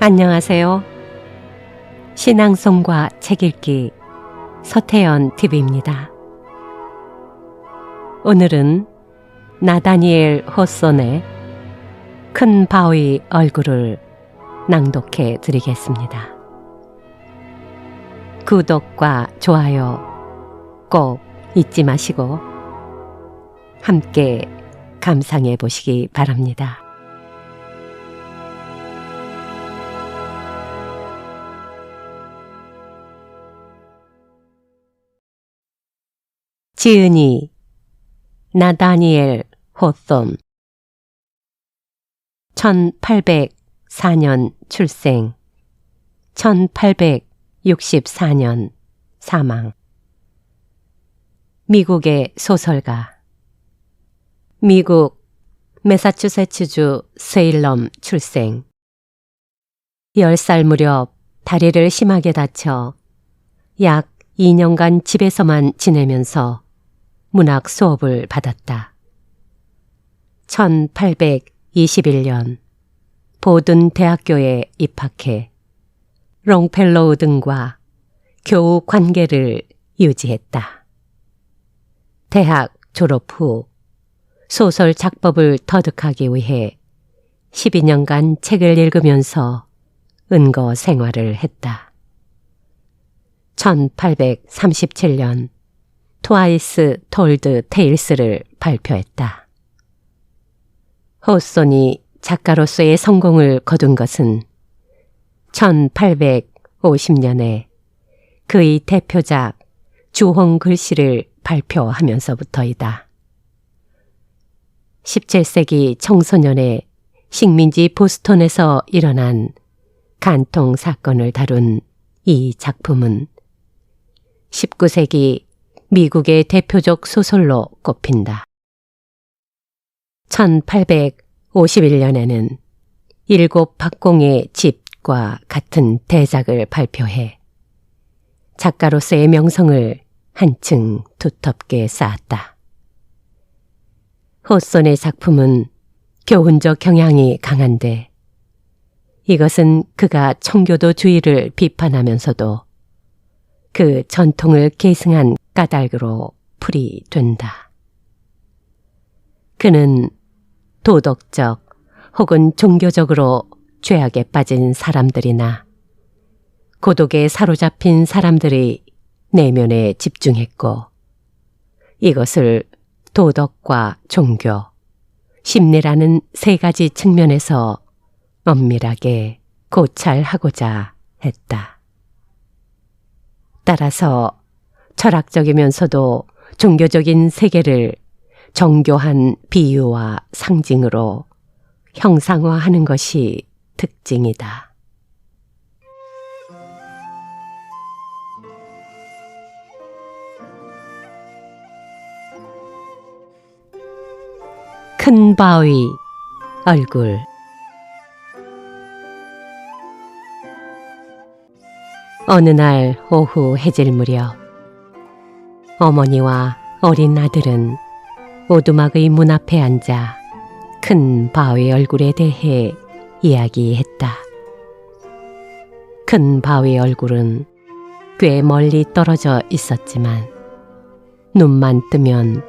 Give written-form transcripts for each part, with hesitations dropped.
안녕하세요. 신앙송과 책 읽기 서태연 TV입니다. 오늘은 나다니엘 호손의 큰 바위 얼굴을 낭독해 드리겠습니다. 구독과 좋아요 꼭 잊지 마시고 함께 감상해 보시기 바랍니다. 지은이 나다니엘 호손 1804년 출생 1864년 사망. 미국의 소설가. 미국 매사추세츠주 세일럼 출생. 10살 무렵 다리를 심하게 다쳐 약 2년간 집에서만 지내면서 문학 수업을 받았다. 1821년 보든 대학교에 입학해 롱펠로우 등과 교우 관계를 유지했다. 대학 졸업 후 소설 작법을 터득하기 위해 12년간 책을 읽으면서 은거 생활을 했다. 1837년 트와이스 톨드 테일스를 발표했다. 호손이 작가로서의 성공을 거둔 것은 1850년에 그의 대표작 주홍 글씨를 발표하면서부터이다. 17세기 청소년의 식민지 보스턴에서 일어난 간통 사건을 다룬 이 작품은 19세기 미국의 대표적 소설로 꼽힌다. 1851년에는 7 박공의 집과 같은 대작을 발표해 작가로서의 명성을 한층 두텁게 쌓았다. 호손의 작품은 교훈적 경향이 강한데 이것은 그가 청교도주의를 비판하면서도 그 전통을 계승한 까닭으로 풀이된다. 그는 도덕적 혹은 종교적으로 죄악에 빠진 사람들이나 고독에 사로잡힌 사람들의 내면에 집중했고 이것을 도덕과 종교, 심리라는 세 가지 측면에서 엄밀하게 고찰하고자 했다. 따라서 철학적이면서도 종교적인 세계를 정교한 비유와 상징으로 형상화하는 것이 특징이다. 큰 바위 얼굴. 어느 날 오후 해질 무렵 어머니와 어린 아들은 오두막의 문 앞에 앉아 큰 바위 얼굴에 대해 이야기했다. 큰 바위 얼굴은 꽤 멀리 떨어져 있었지만 눈만 뜨면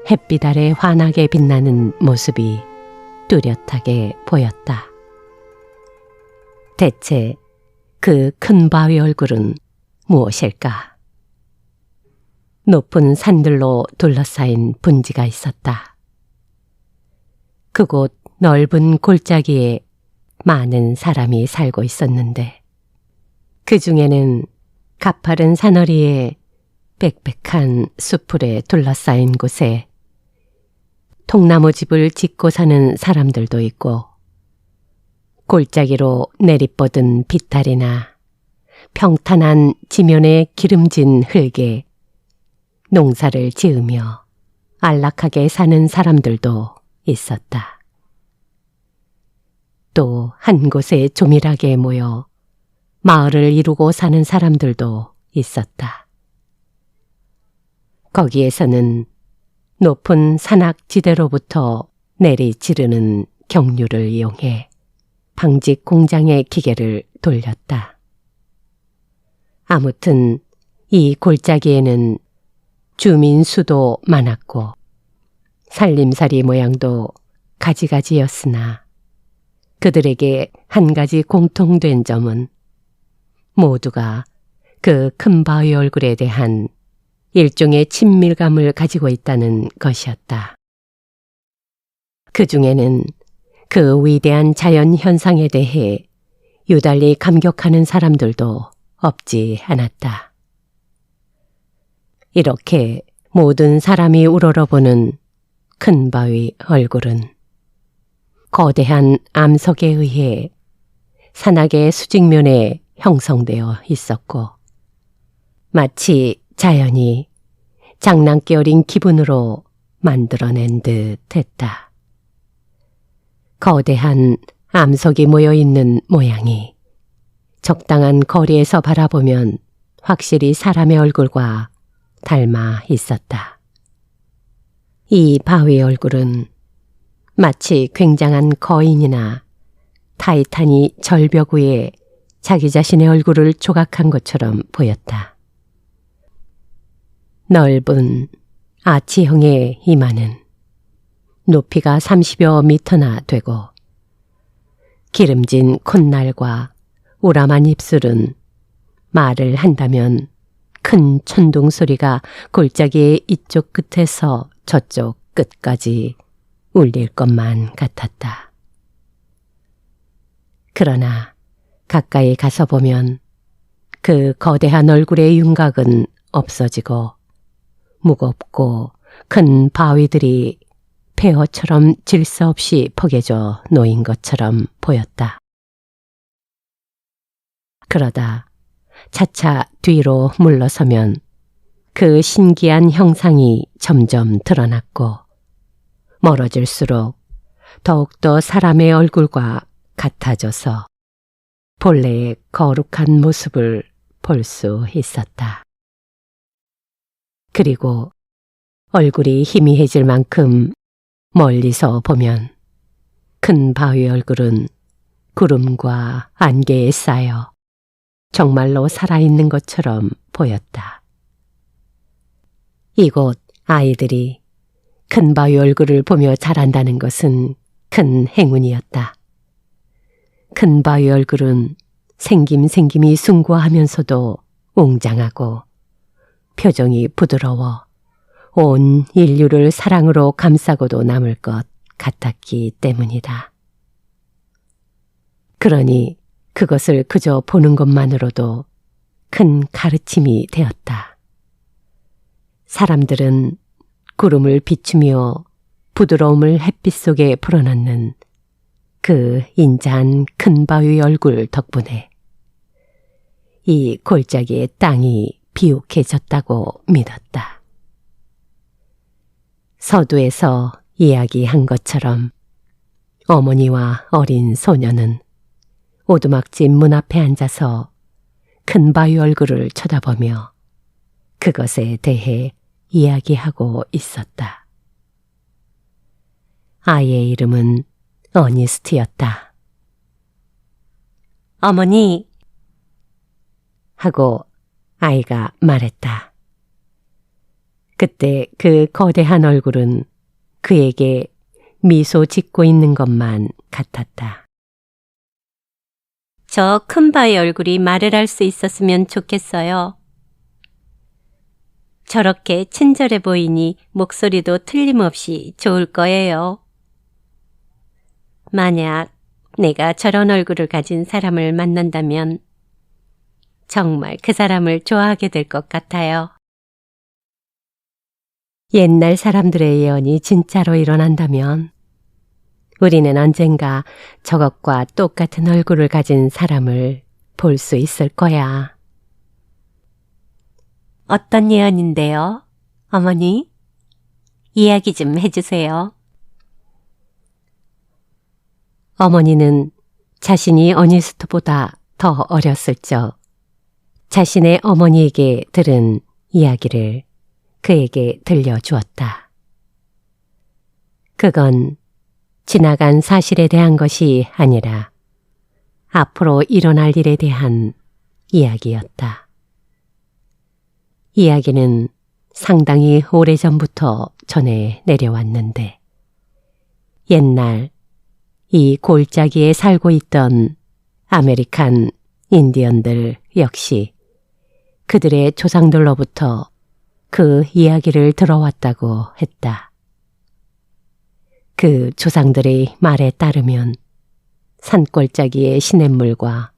햇빛 아래 환하게 빛나는 모습이 뚜렷하게 보였다. 대체 그 큰 바위 얼굴은 무엇일까? 높은 산들로 둘러싸인 분지가 있었다. 그곳 넓은 골짜기에 많은 사람이 살고 있었는데 그 중에는 가파른 산허리에 빽빽한 수풀에 둘러싸인 곳에 통나무집을 짓고 사는 사람들도 있고 골짜기로 내리뻗은 비탈이나 평탄한 지면에 기름진 흙에 농사를 지으며 안락하게 사는 사람들도 있었다. 또 한 곳에 조밀하게 모여 마을을 이루고 사는 사람들도 있었다. 거기에서는 높은 산악지대로부터 내리 지르는 경류를 이용해 방직 공장의 기계를 돌렸다. 아무튼 이 골짜기에는 주민 수도 많았고 살림살이 모양도 가지가지였으나 그들에게 한 가지 공통된 점은 모두가 그 큰 바위 얼굴에 대한 일종의 친밀감을 가지고 있다는 것이었다. 그 중에는 그 위대한 자연 현상에 대해 유달리 감격하는 사람들도 없지 않았다. 이렇게 모든 사람이 우러러보는 큰 바위 얼굴은 거대한 암석에 의해 산악의 수직면에 형성되어 있었고 마치 자연이 장난기 어린 기분으로 만들어낸 듯 했다. 거대한 암석이 모여있는 모양이 적당한 거리에서 바라보면 확실히 사람의 얼굴과 닮아 있었다. 이 바위 얼굴은 마치 굉장한 거인이나 타이탄이 절벽 위에 자기 자신의 얼굴을 조각한 것처럼 보였다. 넓은 아치형의 이마는 높이가 30여 미터나 되고 기름진 콧날과 우람한 입술은 말을 한다면 큰 천둥 소리가 골짜기의 이쪽 끝에서 저쪽 끝까지 울릴 것만 같았다. 그러나 가까이 가서 보면 그 거대한 얼굴의 윤곽은 없어지고 무겁고 큰 바위들이 폐허처럼 질서 없이 포개져 놓인 것처럼 보였다. 그러다 차차 뒤로 물러서면 그 신기한 형상이 점점 드러났고 멀어질수록 더욱더 사람의 얼굴과 같아져서 본래의 거룩한 모습을 볼 수 있었다. 그리고 얼굴이 희미해질 만큼 멀리서 보면 큰 바위 얼굴은 구름과 안개에 쌓여 정말로 살아있는 것처럼 보였다. 이곳 아이들이 큰 바위 얼굴을 보며 자란다는 것은 큰 행운이었다. 큰 바위 얼굴은 생김이 숭고하면서도 웅장하고 표정이 부드러워 온 인류를 사랑으로 감싸고도 남을 것 같았기 때문이다. 그러니 그것을 그저 보는 것만으로도 큰 가르침이 되었다. 사람들은 구름을 비추며 부드러움을 햇빛 속에 불어넣는 그 인자한 큰 바위 얼굴 덕분에 이 골짜기의 땅이 비옥해졌다고 믿었다. 서두에서 이야기한 것처럼 어머니와 어린 소녀는 오두막집 문 앞에 앉아서 큰 바위 얼굴을 쳐다보며 그것에 대해 이야기하고 있었다. 아이의 이름은 어니스트였다. 어머니! 하고 아이가 말했다. 그때 그 거대한 얼굴은 그에게 미소 짓고 있는 것만 같았다. 저 큰 바위 얼굴이 말을 할 수 있었으면 좋겠어요. 저렇게 친절해 보이니 목소리도 틀림없이 좋을 거예요. 만약 내가 저런 얼굴을 가진 사람을 만난다면 정말 그 사람을 좋아하게 될 것 같아요. 옛날 사람들의 예언이 진짜로 일어난다면 우리는 언젠가 저것과 똑같은 얼굴을 가진 사람을 볼 수 있을 거야. 어떤 예언인데요, 어머니? 이야기 좀 해주세요. 어머니는 자신이 어니스트보다 더 어렸을 적 자신의 어머니에게 들은 이야기를 그에게 들려주었다. 그건 지나간 사실에 대한 것이 아니라 앞으로 일어날 일에 대한 이야기였다. 이야기는 상당히 오래전부터 전해 내려왔는데 옛날 이 골짜기에 살고 있던 아메리칸 인디언들 역시 그들의 조상들로부터 그 이야기를 들어왔다고 했다. 그 조상들의 말에 따르면 산골짜기의 시냇물과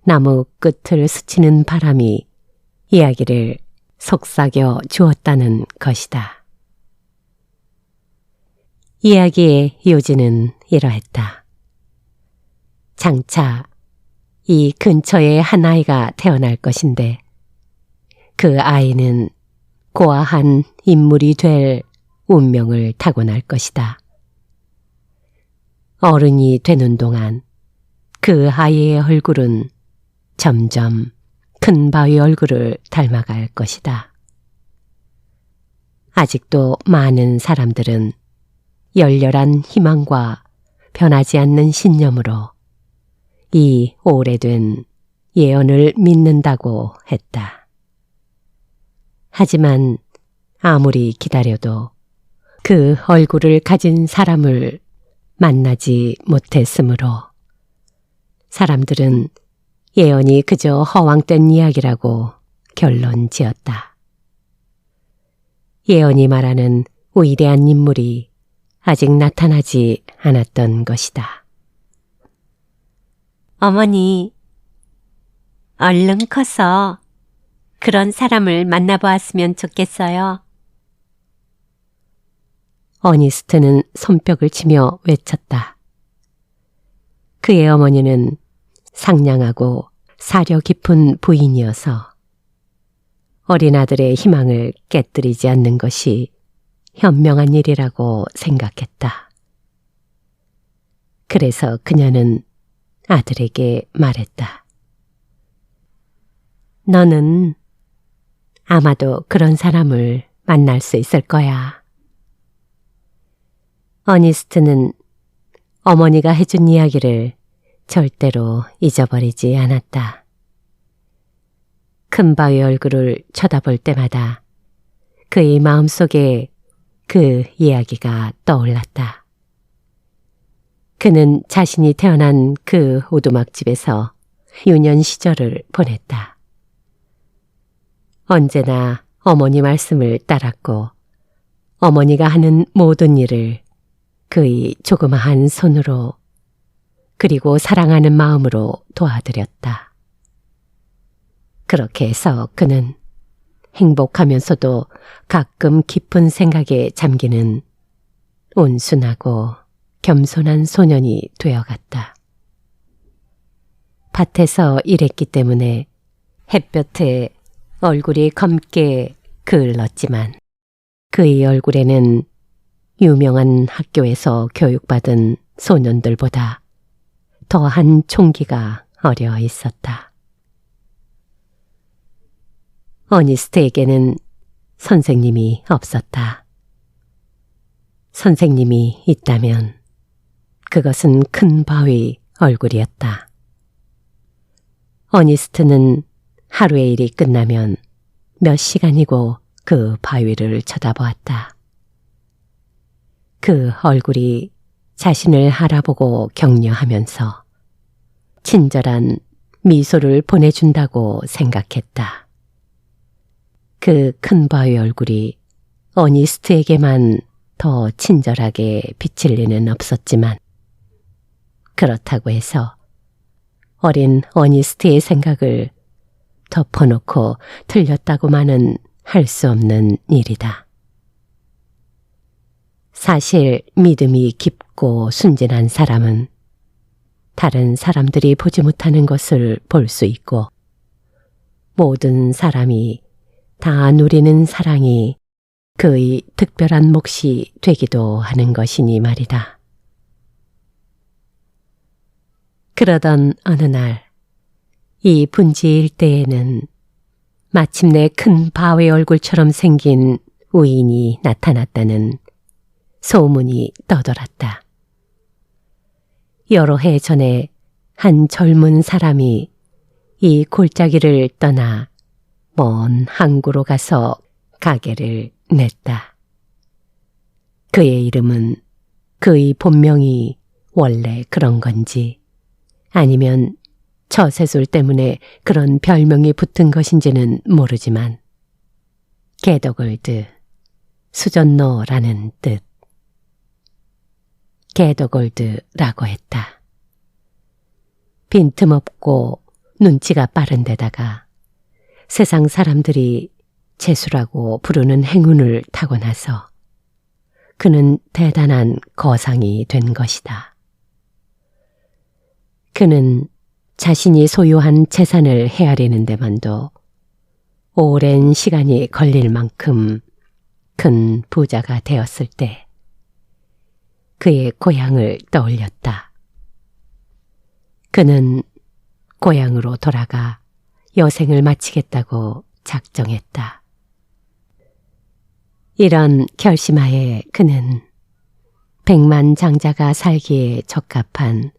나무 끝을 스치는 바람이 이야기를 속삭여 주었다는 것이다. 이야기의 요지는 이러했다. 장차 이 근처에 한 아이가 태어날 것인데 그 아이는 고아한 인물이 될 운명을 타고날 것이다. 어른이 되는 동안 그 아이의 얼굴은 점점 큰 바위 얼굴을 닮아갈 것이다. 아직도 많은 사람들은 열렬한 희망과 변하지 않는 신념으로 이 오래된 예언을 믿는다고 했다. 하지만 아무리 기다려도 그 얼굴을 가진 사람을 만나지 못했으므로 사람들은 예언이 그저 허황된 이야기라고 결론 지었다. 예언이 말하는 위대한 인물이 아직 나타나지 않았던 것이다. 어머니, 얼른 커서 그런 사람을 만나보았으면 좋겠어요. 어니스트는 손뼉을 치며 외쳤다. 그의 어머니는 상냥하고 사려 깊은 부인이어서 어린 아들의 희망을 깨뜨리지 않는 것이 현명한 일이라고 생각했다. 그래서 그녀는 아들에게 말했다. 너는 아마도 그런 사람을 만날 수 있을 거야. 어니스트는 어머니가 해준 이야기를 절대로 잊어버리지 않았다. 큰 바위 얼굴을 쳐다볼 때마다 그의 마음속에 그 이야기가 떠올랐다. 그는 자신이 태어난 그 오두막집에서 유년 시절을 보냈다. 언제나 어머니 말씀을 따랐고 어머니가 하는 모든 일을 그의 조그마한 손으로 그리고 사랑하는 마음으로 도와드렸다. 그렇게 해서 그는 행복하면서도 가끔 깊은 생각에 잠기는 온순하고 겸손한 소년이 되어갔다. 밭에서 일했기 때문에 햇볕에 얼굴이 검게 그을렀지만 그의 얼굴에는 유명한 학교에서 교육받은 소년들보다 더한 총기가 어려 있었다. 어니스트에게는 선생님이 없었다. 선생님이 있다면 그것은 큰 바위 얼굴이었다. 어니스트는 하루의 일이 끝나면 몇 시간이고 그 바위를 쳐다보았다. 그 얼굴이 자신을 알아보고 격려하면서 친절한 미소를 보내준다고 생각했다. 그 큰 바위 얼굴이 어니스트에게만 더 친절하게 비칠 리는 없었지만 그렇다고 해서 어린 어니스트의 생각을 덮어놓고 틀렸다고만은 할 수 없는 일이다. 사실 믿음이 깊고 순진한 사람은 다른 사람들이 보지 못하는 것을 볼 수 있고 모든 사람이 다 누리는 사랑이 그의 특별한 몫이 되기도 하는 것이니 말이다. 그러던 어느 날 이 분지 일대에는 마침내 큰 바위 얼굴처럼 생긴 우인이 나타났다는 소문이 떠돌았다. 여러 해 전에 한 젊은 사람이 이 골짜기를 떠나 먼 항구로 가서 가게를 냈다. 그의 이름은 그의 본명이 원래 그런 건지 아니면 처세술 때문에 그런 별명이 붙은 것인지는 모르지만 게더골드, 수전노라는 뜻. 게더골드라고 했다. 빈틈없고 눈치가 빠른 데다가 세상 사람들이 재수라고 부르는 행운을 타고나서 그는 대단한 거상이 된 것이다. 그는 자신이 소유한 재산을 헤아리는 데만도 오랜 시간이 걸릴 만큼 큰 부자가 되었을 때 그의 고향을 떠올렸다. 그는 고향으로 돌아가 여생을 마치겠다고 작정했다. 이런 결심하에 그는 백만장자가 살기에 적합한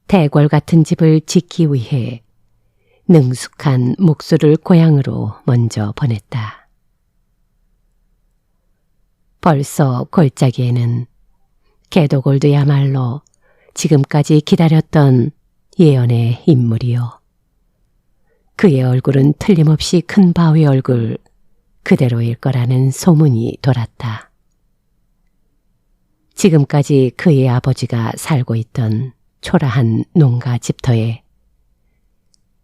대궐 같은 집을 짓기 위해 능숙한 목수를 고향으로 먼저 보냈다. 벌써 골짜기에는 게더골드야말로 지금까지 기다렸던 예언의 인물이요. 그의 얼굴은 틀림없이 큰 바위 얼굴 그대로일 거라는 소문이 돌았다. 지금까지 그의 아버지가 살고 있던 초라한 농가 집터에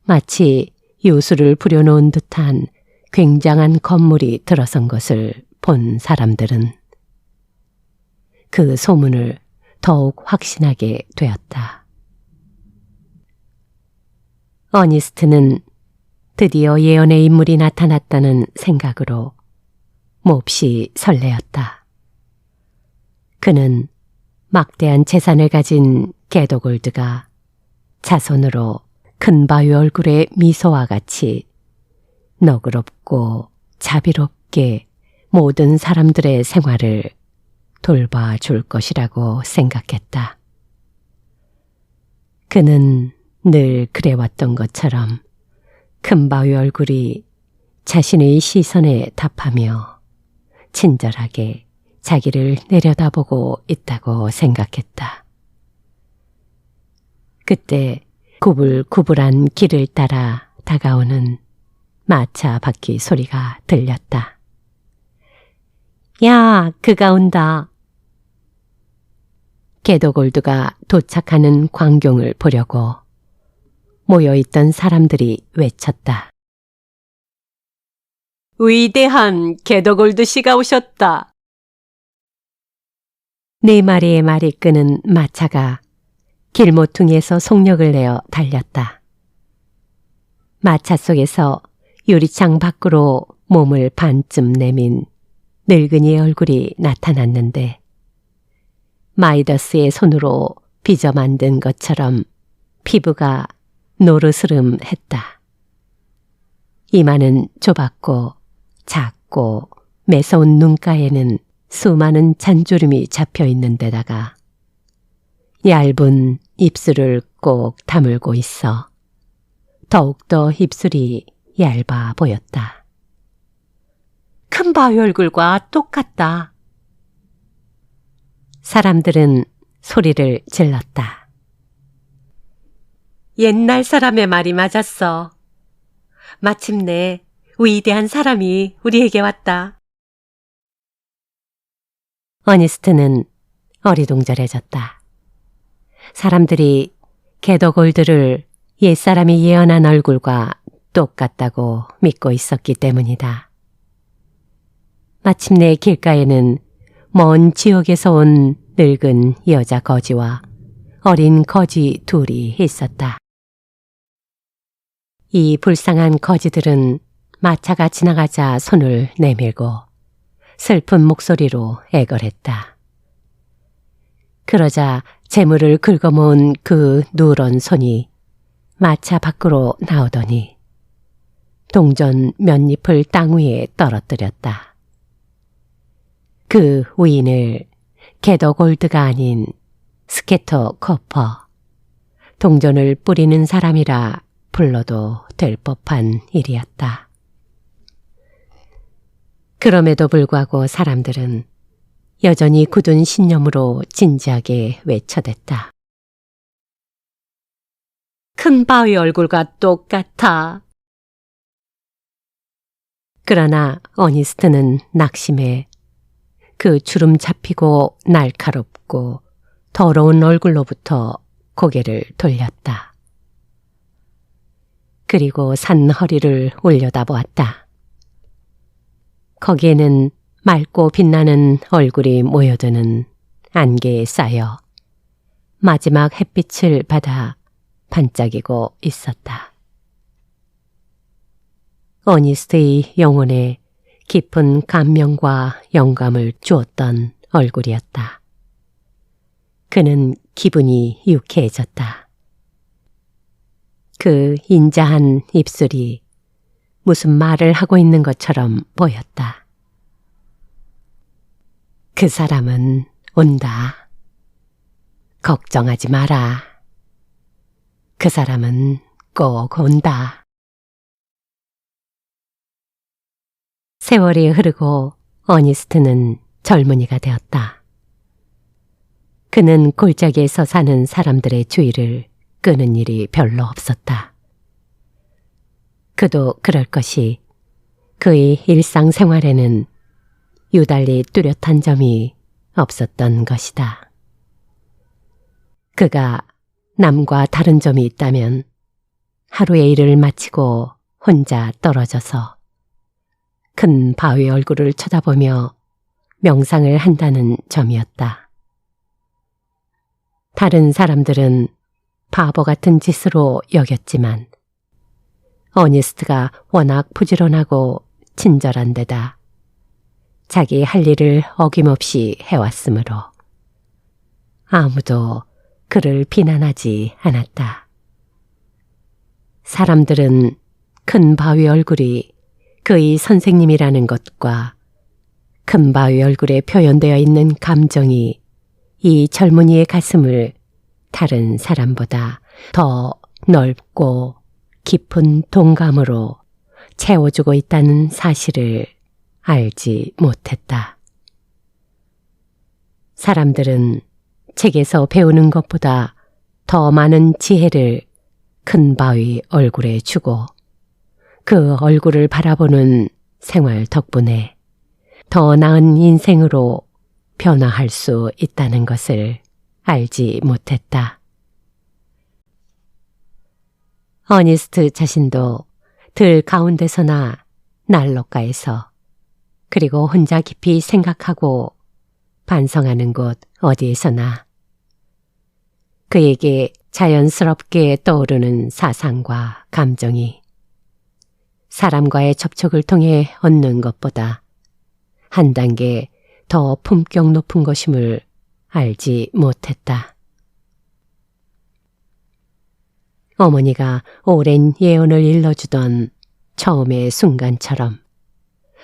마치 요술을 부려놓은 듯한 굉장한 건물이 들어선 것을 본 사람들은 그 소문을 더욱 확신하게 되었다. 어니스트는 드디어 예언의 인물이 나타났다는 생각으로 몹시 설레었다. 그는 막대한 재산을 가진 게더골드가 자손으로 큰 바위 얼굴의 미소와 같이 너그럽고 자비롭게 모든 사람들의 생활을 돌봐줄 것이라고 생각했다. 그는 늘 그래왔던 것처럼 큰 바위 얼굴이 자신의 시선에 답하며 친절하게 자기를 내려다보고 있다고 생각했다. 그때 구불구불한 길을 따라 다가오는 마차 바퀴 소리가 들렸다. 야, 그가 온다. 게더골드가 도착하는 광경을 보려고 모여있던 사람들이 외쳤다. 위대한 게더골드 씨가 오셨다. 네 마리의 말이 끄는 마차가 길모퉁이에서 속력을 내어 달렸다. 마차 속에서 유리창 밖으로 몸을 반쯤 내민 늙은이의 얼굴이 나타났는데 마이더스의 손으로 빚어 만든 것처럼 피부가 노르스름했다. 이마는 좁았고 작고 매서운 눈가에는 수많은 잔주름이 잡혀 있는 데다가 얇은 입술을 꼭 다물고 있어 더욱더 입술이 얇아 보였다. 큰 바위 얼굴과 똑같다. 사람들은 소리를 질렀다. 옛날 사람의 말이 맞았어. 마침내 위대한 사람이 우리에게 왔다. 어니스트는 어리둥절해졌다. 사람들이 게더골드를 옛사람이 예언한 얼굴과 똑같다고 믿고 있었기 때문이다. 마침내 길가에는 먼 지역에서 온 늙은 여자 거지와 어린 거지 둘이 있었다. 이 불쌍한 거지들은 마차가 지나가자 손을 내밀고 슬픈 목소리로 애걸했다. 그러자 재물을 긁어모은 그 누런 손이 마차 밖으로 나오더니 동전 몇 잎을 땅 위에 떨어뜨렸다. 그 위인을 게더골드가 아닌 스케터 커퍼, 동전을 뿌리는 사람이라 불러도 될 법한 일이었다. 그럼에도 불구하고 사람들은 여전히 굳은 신념으로 진지하게 외쳐댔다. 큰 바위 얼굴과 똑같아. 그러나 어니스트는 낙심해 그 주름 잡히고 날카롭고 더러운 얼굴로부터 고개를 돌렸다. 그리고 산 허리를 올려다보았다. 거기에는 맑고 빛나는 얼굴이 모여드는 안개에 쌓여 마지막 햇빛을 받아 반짝이고 있었다. 어니스트의 영혼에 깊은 감명과 영감을 주었던 얼굴이었다. 그는 기분이 유쾌해졌다. 그 인자한 입술이 무슨 말을 하고 있는 것처럼 보였다. 그 사람은 온다. 걱정하지 마라. 그 사람은 꼭 온다. 세월이 흐르고 어니스트는 젊은이가 되었다. 그는 골짜기에서 사는 사람들의 주의를 끄는 일이 별로 없었다. 그도 그럴 것이 그의 일상생활에는 유달리 뚜렷한 점이 없었던 것이다. 그가 남과 다른 점이 있다면 하루의 일을 마치고 혼자 떨어져서 큰 바위 얼굴을 쳐다보며 명상을 한다는 점이었다. 다른 사람들은 바보 같은 짓으로 여겼지만 어니스트가 워낙 부지런하고 친절한 데다 자기 할 일을 어김없이 해왔으므로 아무도 그를 비난하지 않았다. 사람들은 큰 바위 얼굴이 그의 선생님이라는 것과 큰 바위 얼굴에 표현되어 있는 감정이 이 젊은이의 가슴을 다른 사람보다 더 넓고 깊은 동감으로 채워주고 있다는 사실을 알지 못했다. 사람들은 책에서 배우는 것보다 더 많은 지혜를 큰 바위 얼굴에 주고 그 얼굴을 바라보는 생활 덕분에 더 나은 인생으로 변화할 수 있다는 것을 알지 못했다. 어니스트 자신도 들 가운데서나 난로가에서 그리고 혼자 깊이 생각하고 반성하는 곳 어디에서나 그에게 자연스럽게 떠오르는 사상과 감정이 사람과의 접촉을 통해 얻는 것보다 한 단계 더 품격 높은 것임을 알지 못했다. 어머니가 오랜 예언을 일러주던 처음의 순간처럼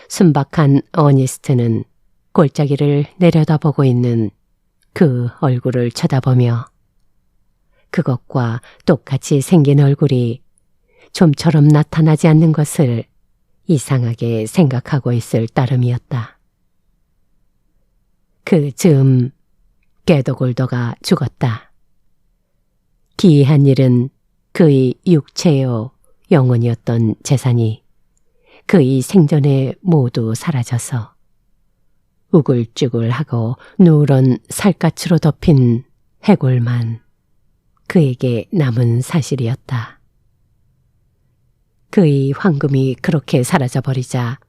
순박한 어니스트는 골짜기를 내려다보고 있는 그 얼굴을 쳐다보며 그것과 똑같이 생긴 얼굴이 좀처럼 나타나지 않는 것을 이상하게 생각하고 있을 따름이었다. 그 즈음 게도골도가 죽었다. 기이한 일은 그의 육체요 영혼이었던 재산이 그의 생전에 모두 사라져서 우글쭈글하고 누런 살갗으로 덮인 해골만 그에게 남은 사실이었다. 그의 황금이 그렇게 사라져버리자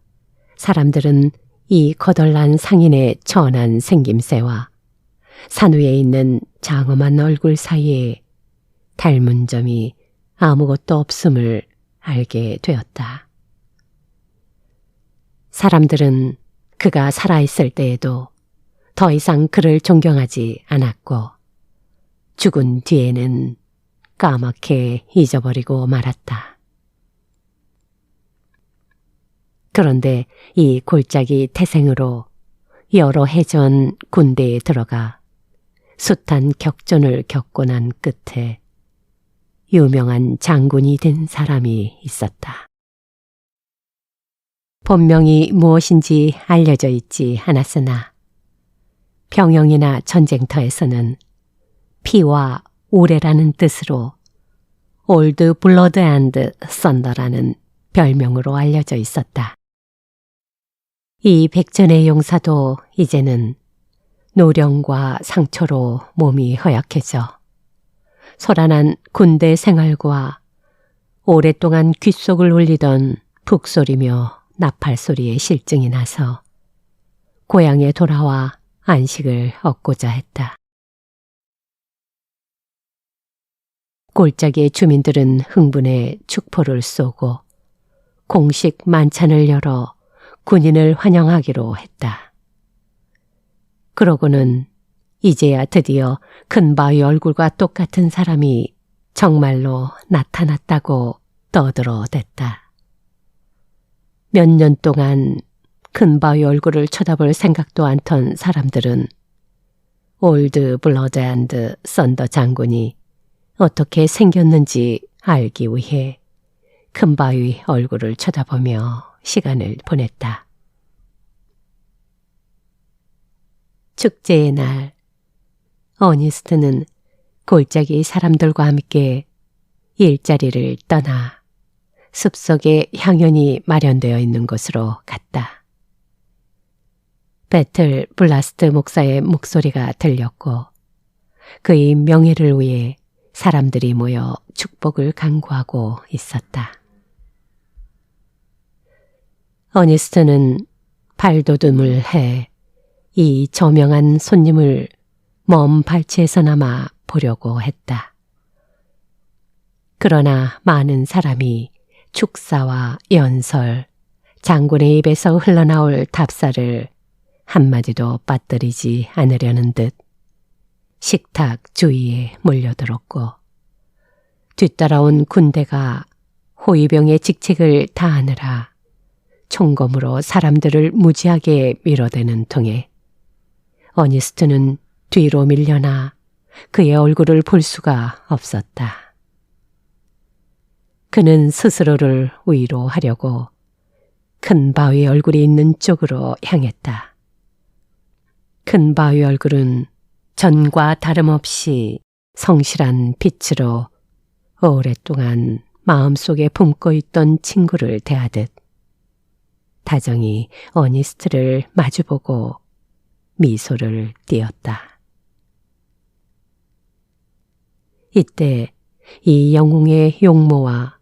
사람들은 이 거덜난 상인의 천한 생김새와 산 위에 있는 장엄한 얼굴 사이에 닮은 점이 아무것도 없음을 알게 되었다. 사람들은 그가 살아있을 때에도 더 이상 그를 존경하지 않았고 죽은 뒤에는 까맣게 잊어버리고 말았다. 그런데 이 골짜기 태생으로 여러 해 전 군대에 들어가 숱한 격전을 겪고 난 끝에 유명한 장군이 된 사람이 있었다. 본명이 무엇인지 알려져 있지 않았으나 병영이나 전쟁터에서는 피와 오래라는 뜻으로 올드 블러드 앤드 썬더라는 별명으로 알려져 있었다. 이 백전의 용사도 이제는 노령과 상처로 몸이 허약해져 소란한 군대 생활과 오랫동안 귓속을 울리던 북소리며 나팔소리에 실증이 나서 고향에 돌아와 안식을 얻고자 했다. 골짜기의 주민들은 흥분해 축포를 쏘고 공식 만찬을 열어 군인을 환영하기로 했다. 그러고는 이제야 드디어 큰 바위 얼굴과 똑같은 사람이 정말로 나타났다고 떠들어댔다. 몇 년 동안 큰 바위 얼굴을 쳐다볼 생각도 않던 사람들은 올드 블러드 앤드 썬더 장군이 어떻게 생겼는지 알기 위해 큰 바위 얼굴을 쳐다보며 시간을 보냈다. 축제의 날, 어니스트는 골짜기 사람들과 함께 일자리를 떠나 숲속에 향연이 마련되어 있는 곳으로 갔다. 배틀 블라스트 목사의 목소리가 들렸고 그의 명예를 위해 사람들이 모여 축복을 간구하고 있었다. 어니스트는 발돋움을 해 이 저명한 손님을 먼 발치에서나마 보려고 했다. 그러나 많은 사람이 축사와 연설, 장군의 입에서 흘러나올 답사를 한마디도 빠뜨리지 않으려는 듯 식탁 주위에 몰려들었고 뒤따라온 군대가 호위병의 직책을 다하느라 총검으로 사람들을 무지하게 밀어대는 통에 어니스트는 뒤로 밀려나 그의 얼굴을 볼 수가 없었다. 그는 스스로를 위로하려고 큰 바위 얼굴이 있는 쪽으로 향했다. 큰 바위 얼굴은 전과 다름없이 성실한 빛으로 오랫동안 마음속에 품고 있던 친구를 대하듯 다정히 어니스트를 마주보고 미소를 띄었다. 이때 이 영웅의 용모와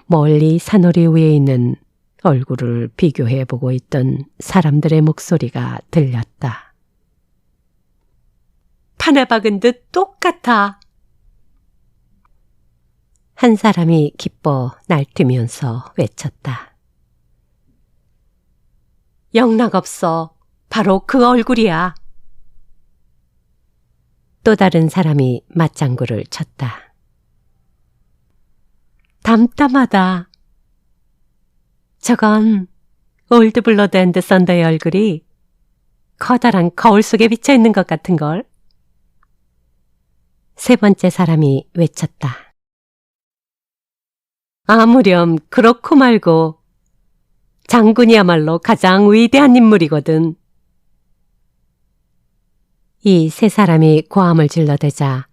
멀리 산허리 위에 있는 얼굴을 비교해보고 있던 사람들의 목소리가 들렸다. 판에 박은 듯 똑같아. 한 사람이 기뻐 날뛰면서 외쳤다. 영락없어. 바로 그 얼굴이야. 또 다른 사람이 맞장구를 쳤다. 담담하다. 저건 올드 블러드 앤드 썬더의 얼굴이 커다란 거울 속에 비쳐 있는 것 같은걸. 세 번째 사람이 외쳤다. 아무렴 그렇고 말고 장군이야말로 가장 위대한 인물이거든. 이 세 사람이 고함을 질러대자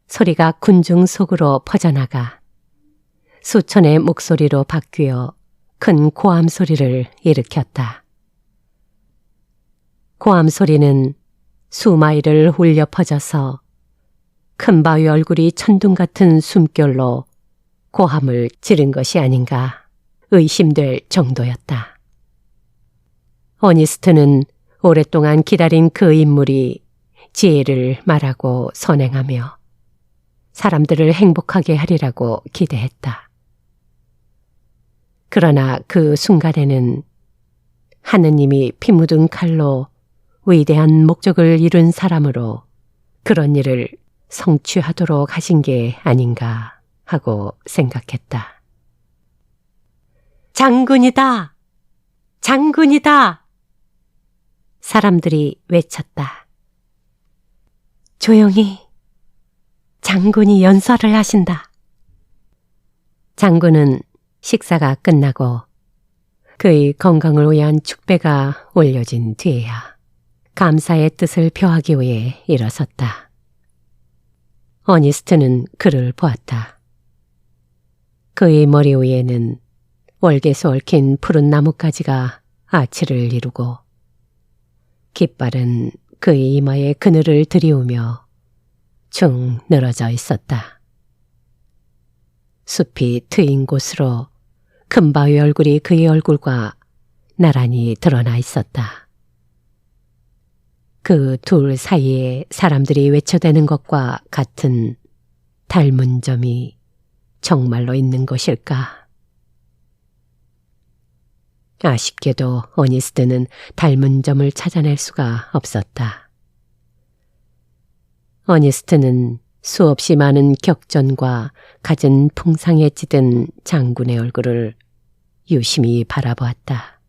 소리가 군중 속으로 퍼져나가 수천의 목소리로 바뀌어 큰 고함 소리를 일으켰다. 고함 소리는 수마일을 울려 퍼져서 큰 바위 얼굴이 천둥 같은 숨결로 고함을 지른 것이 아닌가 의심될 정도였다. 어니스트는 오랫동안 기다린 그 인물이 지혜를 말하고 선행하며 사람들을 행복하게 하리라고 기대했다. 그러나 그 순간에는 하느님이 피 묻은 칼로 위대한 목적을 이룬 사람으로 그런 일을 성취하도록 하신 게 아닌가 하고 생각했다. 장군이다! 장군이다! 사람들이 외쳤다. 조용히 장군이 연설을 하신다. 장군은 식사가 끝나고 그의 건강을 위한 축배가 올려진 뒤에야 감사의 뜻을 표하기 위해 일어섰다. 어니스트는 그를 보았다. 그의 머리 위에는 월계수 얽힌 푸른 나뭇가지가 아치를 이루고 깃발은 그의 이마에 그늘을 들이우며 축 늘어져 있었다. 숲이 트인 곳으로 큰 바위 얼굴이 그의 얼굴과 나란히 드러나 있었다. 그 둘 사이에 사람들이 외쳐대는 것과 같은 닮은 점이 정말로 있는 것일까? 아쉽게도 어니스트는 닮은 점을 찾아낼 수가 없었다. 어니스트는 수없이 많은 격전과 갖은 풍상에 찌든 장군의 얼굴을 유심히 바라보았다.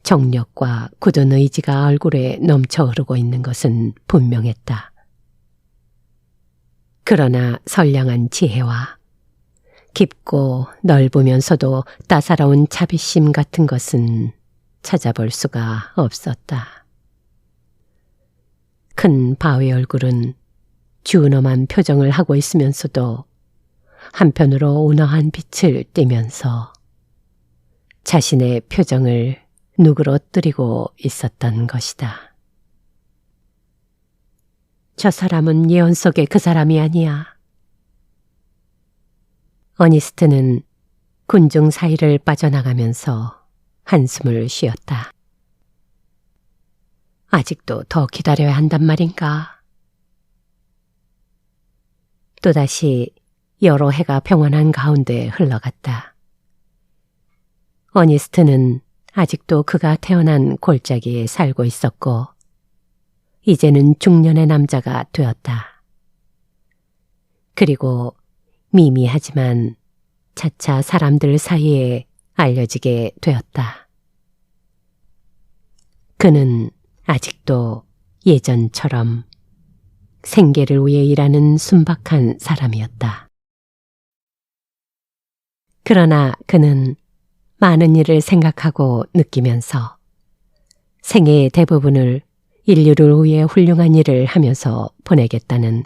정력과 굳은 의지가 얼굴에 넘쳐 흐르고 있는 것은 분명했다. 그러나 선량한 지혜와 깊고 넓으면서도 따사로운 자비심 같은 것은 찾아볼 수가 없었다. 큰 바위 얼굴은 준엄한 표정을 하고 있으면서도 한편으로 온화한 빛을 띠면서 자신의 표정을 누그러뜨리고 있었던 것이다. 저 사람은 예언 속의 그 사람이 아니야. 어니스트는 군중 사이를 빠져나가면서 한숨을 쉬었다. 아직도 더 기다려야 한단 말인가? 또다시 여러 해가 평안한 가운데 흘러갔다. 어니스트는 아직도 그가 태어난 골짜기에 살고 있었고 이제는 중년의 남자가 되었다. 그리고 미미하지만 차차 사람들 사이에 알려지게 되었다. 그는 아직도 예전처럼 생계를 위해 일하는 순박한 사람이었다. 그러나 그는 많은 일을 생각하고 느끼면서 생애의 대부분을 인류를 위해 훌륭한 일을 하면서 보내겠다는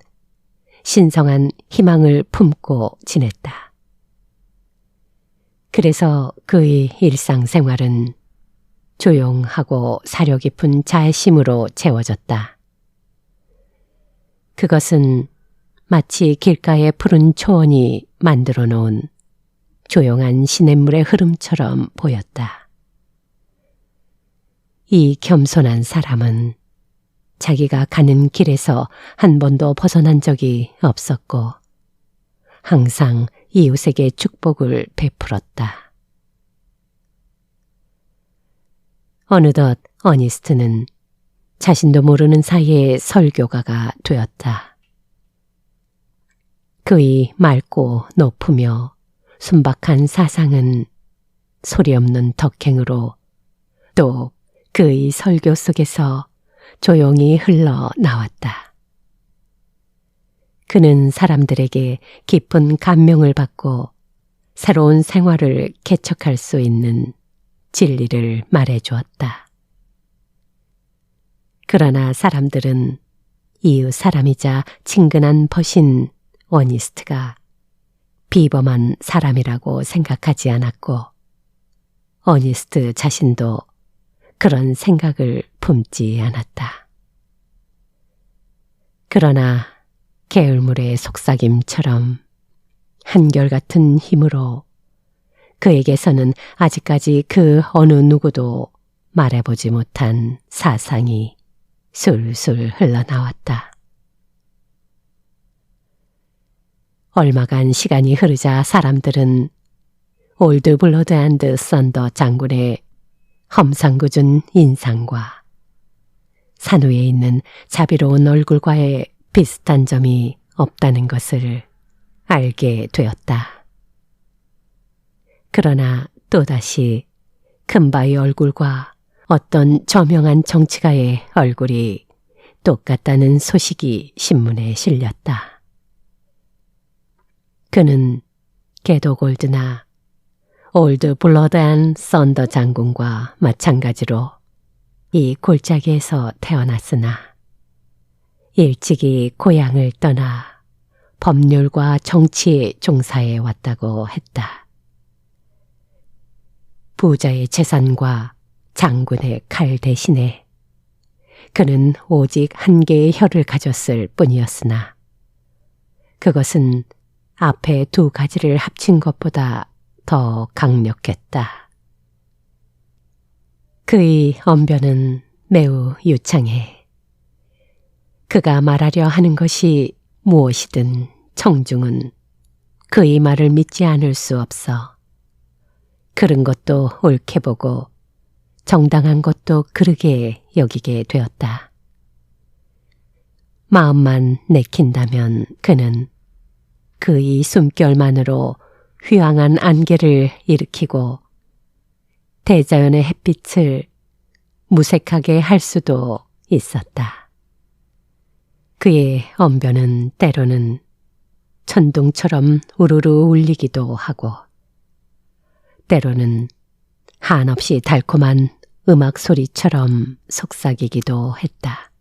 신성한 희망을 품고 지냈다. 그래서 그의 일상생활은 조용하고 사려 깊은 자애심으로 채워졌다. 그것은 마치 길가의 푸른 초원이 만들어 놓은 조용한 시냇물의 흐름처럼 보였다. 이 겸손한 사람은 자기가 가는 길에서 한 번도 벗어난 적이 없었고 항상 이웃에게 축복을 베풀었다. 어느덧 어니스트는 자신도 모르는 사이에 설교가가 되었다. 그의 맑고 높으며 순박한 사상은 소리 없는 덕행으로 또 그의 설교 속에서 조용히 흘러나왔다. 그는 사람들에게 깊은 감명을 받고 새로운 생활을 개척할 수 있는 진리를 말해주었다. 그러나 사람들은 이웃 사람이자 친근한 벗인 어니스트가 비범한 사람이라고 생각하지 않았고 어니스트 자신도 그런 생각을 품지 않았다. 그러나 게을물의 속삭임처럼 한결같은 힘으로 그에게서는 아직까지 그 어느 누구도 말해보지 못한 사상이 술술 흘러나왔다. 얼마간 시간이 흐르자 사람들은 올드 블러드 앤드 썬더 장군의 험상궂은 인상과 산 위에 있는 자비로운 얼굴과의 비슷한 점이 없다는 것을 알게 되었다. 그러나 또다시 큰바위 얼굴과 어떤 저명한 정치가의 얼굴이 똑같다는 소식이 신문에 실렸다. 그는 게도 골드나 올드 블러드 앤 썬더 장군과 마찬가지로 이 골짜기에서 태어났으나 일찍이 고향을 떠나 법률과 정치에 종사해 왔다고 했다. 부자의 재산과 장군의 칼 대신에 그는 오직 한 개의 혀를 가졌을 뿐이었으나 그것은 앞에 두 가지를 합친 것보다 더 강력했다. 그의 언변은 매우 유창해. 그가 말하려 하는 것이 무엇이든 청중은 그의 말을 믿지 않을 수 없어. 그른 것도 옳게 보고 정당한 것도 그르게 여기게 되었다. 마음만 내킨다면 그는 그의 숨결만으로 휘황한 안개를 일으키고 대자연의 햇빛을 무색하게 할 수도 있었다. 그의 언변은 때로는 천둥처럼 우르르 울리기도 하고 때로는 한없이 달콤한 음악 소리처럼 속삭이기도 했다.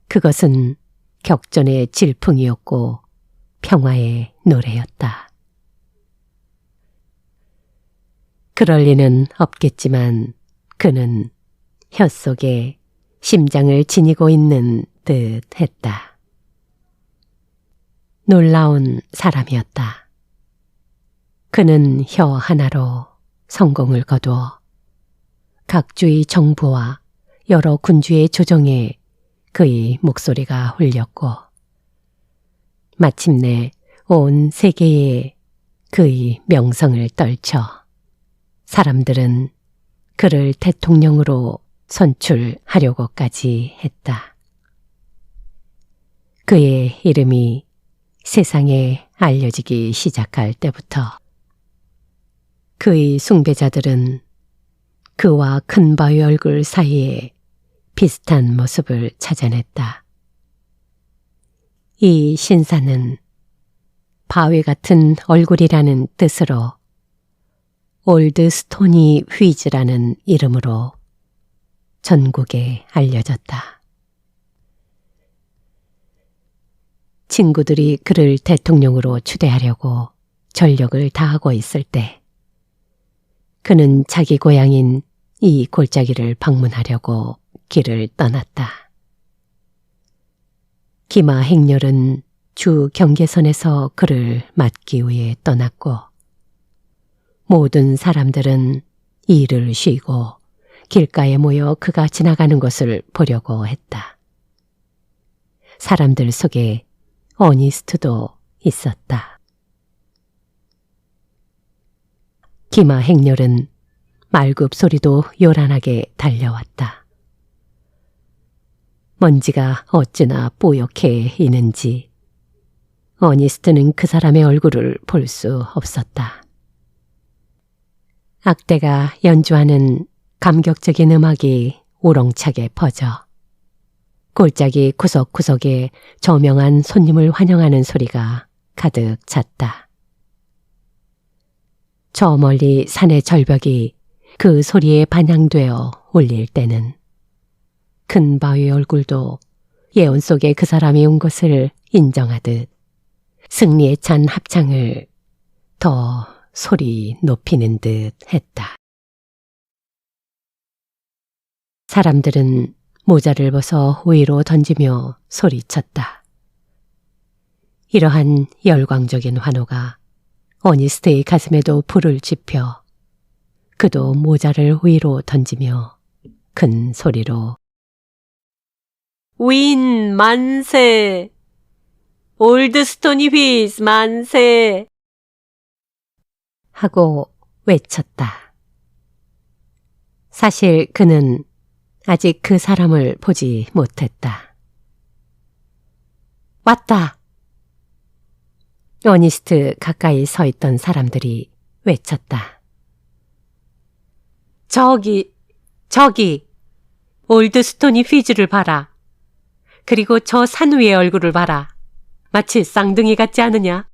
그것은 격전의 질풍이었고 평화의 노래였다. 그럴 리는 없겠지만 그는 혀 속에 심장을 지니고 있는 듯 했다. 놀라운 사람이었다. 그는 혀 하나로 성공을 거두어 각주의 정부와 여러 군주의 조정에 그의 목소리가 울렸고 마침내 온 세계에 그의 명성을 떨쳐 사람들은 그를 대통령으로 선출하려고까지 했다. 그의 이름이 세상에 알려지기 시작할 때부터 그의 숭배자들은 그와 큰 바위 얼굴 사이에 비슷한 모습을 찾아냈다. 이 신사는 바위 같은 얼굴이라는 뜻으로 올드 스토니 휘즈라는 이름으로 전국에 알려졌다. 친구들이 그를 대통령으로 추대하려고 전력을 다하고 있을 때 그는 자기 고향인 이 골짜기를 방문하려고 길을 떠났다. 기마 행렬은 주 경계선에서 그를 맞기 위해 떠났고 모든 사람들은 일을 쉬고 길가에 모여 그가 지나가는 것을 보려고 했다. 사람들 속에 어니스트도 있었다. 기마 행렬은 말굽 소리도 요란하게 달려왔다. 먼지가 어찌나 뽀얗게 이는지 어니스트는 그 사람의 얼굴을 볼 수 없었다. 악대가 연주하는 감격적인 음악이 우렁차게 퍼져 골짜기 구석구석에 저명한 손님을 환영하는 소리가 가득 찼다. 저 멀리 산의 절벽이 그 소리에 반향되어 울릴 때는 큰 바위 얼굴도 예언 속에 그 사람이 온 것을 인정하듯 승리에 찬 합창을 더 소리 높이는 듯 했다. 사람들은 모자를 벗어 위로 던지며 소리쳤다. 이러한 열광적인 환호가 어니스트의 가슴에도 불을 지펴 그도 모자를 위로 던지며 큰 소리로 윈 만세! 올드 스토니 휘즈 만세! 하고 외쳤다. 사실 그는 아직 그 사람을 보지 못했다. 왔다! 어니스트 가까이 서 있던 사람들이 외쳤다. 저기! 올드 스토니 휘즈를 봐라. 그리고 저 산 위의 얼굴을 봐라. 마치 쌍둥이 같지 않으냐?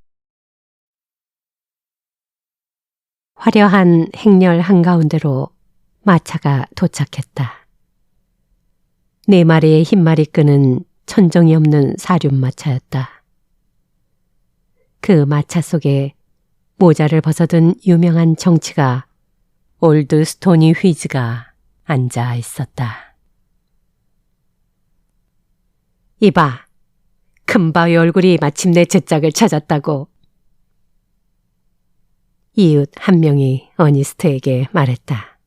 화려한 행렬 한가운데로 마차가 도착했다. 4마리의 흰말이 끄는 천정이 없는 사륜마차였다. 그 마차 속에 모자를 벗어든 유명한 정치가 올드 스토니 휘즈가 앉아 있었다. 이봐, 큰바위 얼굴이 마침내 제 짝을 찾았다고. 이웃 한 명이 어니스트에게 말했다.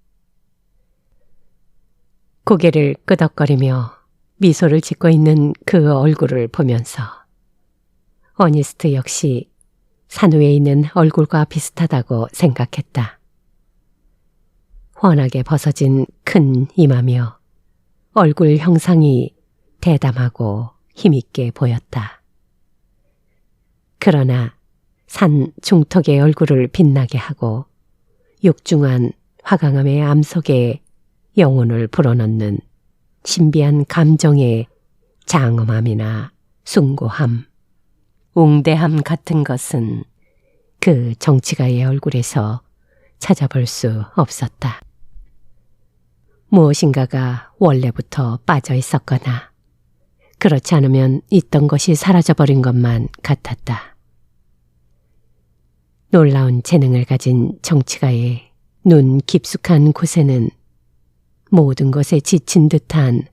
고개를 끄덕거리며 미소를 짓고 있는 그 얼굴을 보면서 어니스트 역시 산 위에 있는 얼굴과 비슷하다고 생각했다. 훤하게 벗어진 큰 이마며 얼굴 형상이 대담하고 힘있게 보였다. 그러나 산 중턱의 얼굴을 빛나게 하고 육중한 화강암의 암 속에 영혼을 불어넣는 신비한 감정의 장엄함이나 숭고함, 웅대함 같은 것은 그 정치가의 얼굴에서 찾아볼 수 없었다. 무엇인가가 원래부터 빠져 있었거나 그렇지 않으면 있던 것이 사라져버린 것만 같았다. 놀라운 재능을 가진 정치가의 눈 깊숙한 곳에는 모든 것에 지친 듯한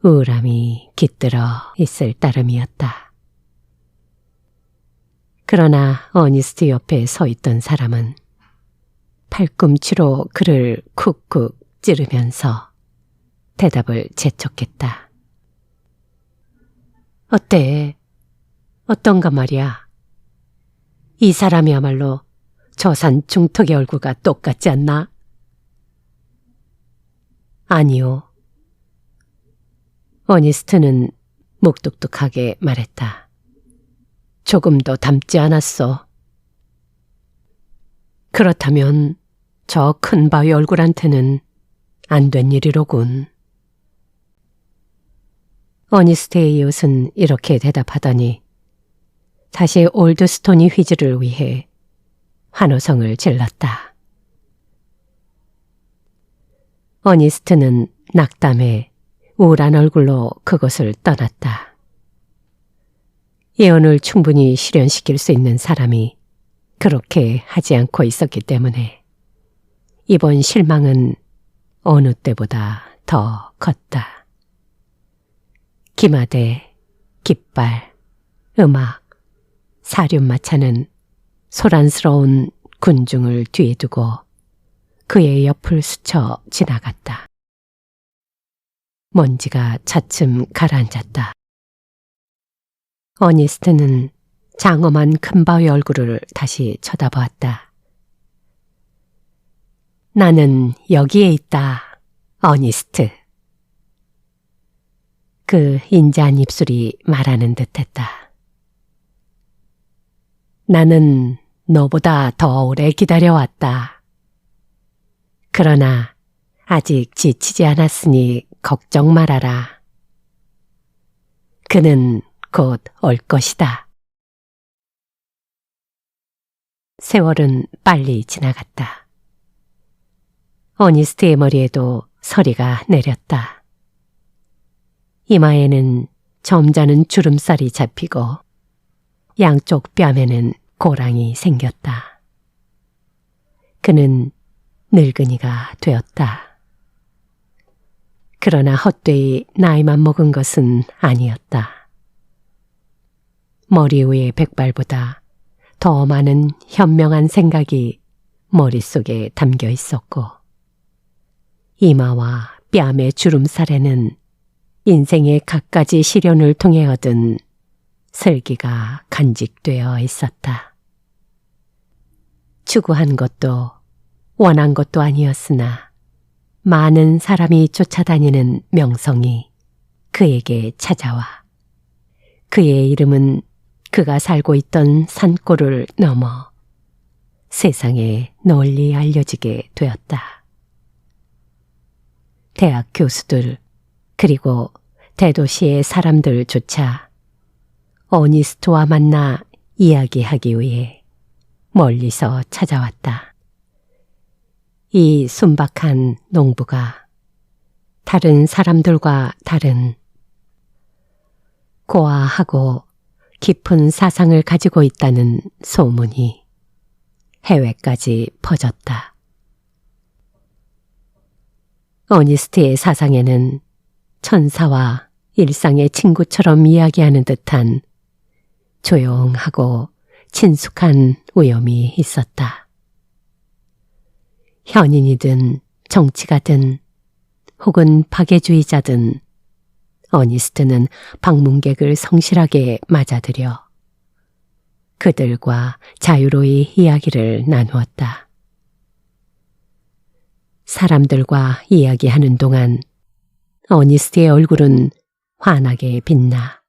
우울함이 깃들어 있을 따름이었다. 그러나 어니스트 옆에 서 있던 사람은 팔꿈치로 그를 쿡쿡 찌르면서 대답을 재촉했다. 어때? 어떤가 말이야. 이 사람이야말로 저 산 중턱의 얼굴과 똑같지 않나? 아니요. 어니스트는 묵뚝뚝하게 말했다. 조금도 닮지 않았어. 그렇다면 저 큰 바위 얼굴한테는 안 된 일이로군. 어니스트의 이웃은 이렇게 대답하더니 다시 올드 스토니 휘즈를 위해 환호성을 질렀다. 어니스트는 낙담해 우울한 얼굴로 그곳을 떠났다. 예언을 충분히 실현시킬 수 있는 사람이 그렇게 하지 않고 있었기 때문에 이번 실망은 어느 때보다 더 컸다. 기마대, 깃발, 음악, 사륜마차는 소란스러운 군중을 뒤에 두고 그의 옆을 스쳐 지나갔다. 먼지가 차츰 가라앉았다. 어니스트는 장엄한 큰바위 얼굴을 다시 쳐다보았다. 나는 여기에 있다, 어니스트. 그 인자한 입술이 말하는 듯했다. 나는 너보다 더 오래 기다려왔다. 그러나 아직 지치지 않았으니 걱정 말아라. 그는 곧 올 것이다. 세월은 빨리 지나갔다. 어니스트의 머리에도 서리가 내렸다. 이마에는 점잖은 주름살이 잡히고 양쪽 뺨에는 고랑이 생겼다. 그는 늙은이가 되었다. 그러나 헛되이 나이만 먹은 것은 아니었다. 머리 위의 백발보다 더 많은 현명한 생각이 머릿속에 담겨 있었고 이마와 뺨의 주름살에는 인생의 갖가지 시련을 통해 얻은 슬기가 간직되어 있었다. 추구한 것도 원한 것도 아니었으나 많은 사람이 쫓아다니는 명성이 그에게 찾아와 그의 이름은 그가 살고 있던 산골을 넘어 세상에 널리 알려지게 되었다. 대학 교수들 그리고 대도시의 사람들조차 어니스트와 만나 이야기하기 위해 멀리서 찾아왔다. 이 순박한 농부가 다른 사람들과 다른 고아하고 깊은 사상을 가지고 있다는 소문이 해외까지 퍼졌다. 어니스트의 사상에는 천사와 일상의 친구처럼 이야기하는 듯한 조용하고 친숙한 오염이 있었다. 현인이든 정치가든 혹은 박애주의자든 어니스트는 방문객을 성실하게 맞아들여 그들과 자유로이 이야기를 나누었다. 사람들과 이야기하는 동안 어니스트의 얼굴은 환하게 빛나